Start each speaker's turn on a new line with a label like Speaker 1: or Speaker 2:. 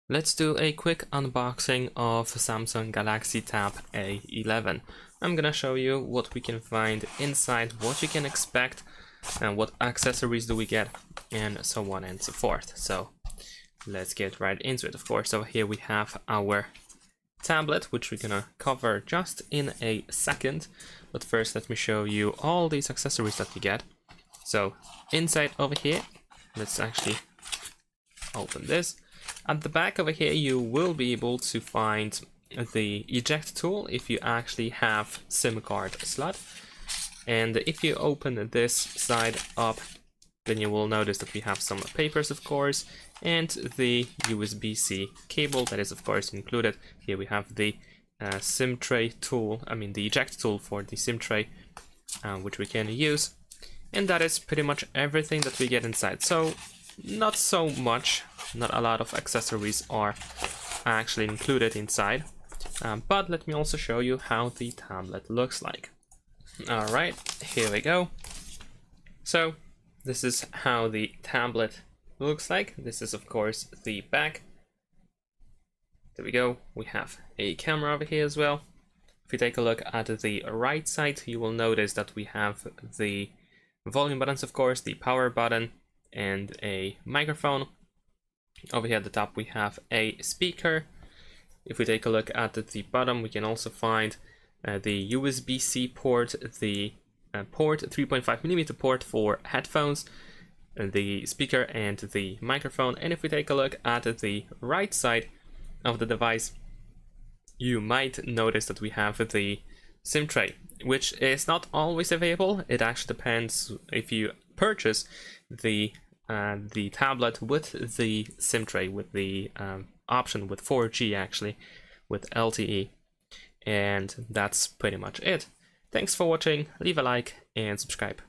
Speaker 1: Let's do a quick unboxing of Samsung Galaxy Tab A11. I'm gonna show you what we can find inside, what you can expect, and what accessories do we get, and so on and so forth. So let's get right into it, of course. So here we have our tablet, which we're gonna cover just in a second. But first, let me show you all these accessories that we get. So inside over here, let's actually open this. At the back over here, you will be able to find the eject tool if you actually have SIM card slot. And if you open this side up, then you will notice that we have some papers, of course, and the USB-C cable that is, of course, included. Here we have the SIM tray tool, the eject tool for the SIM tray, which we can use. And that is pretty much everything that we get inside. So not so much, not a lot of accessories are actually included inside, but let me also show you how the tablet looks like. Alright, here we go. So this is how the tablet looks like. This is, of course, the back. There we go. We have a camera over here as well. If you take a look at the right side, you will notice that we have the volume buttons, of course, the power button, and a microphone. Over here at the top we have a speaker. If we take a look at the bottom, we can also find the USB-C port, the port 3.5mm port for headphones, the speaker and the microphone. And if we take a look at the right side of the device, you might notice that we have the SIM tray, which is not always available. It actually depends if you purchase the tablet with the SIM tray, with the option with 4G, actually, with LTE. And that's pretty much it. Thanks for watching, leave a like and subscribe.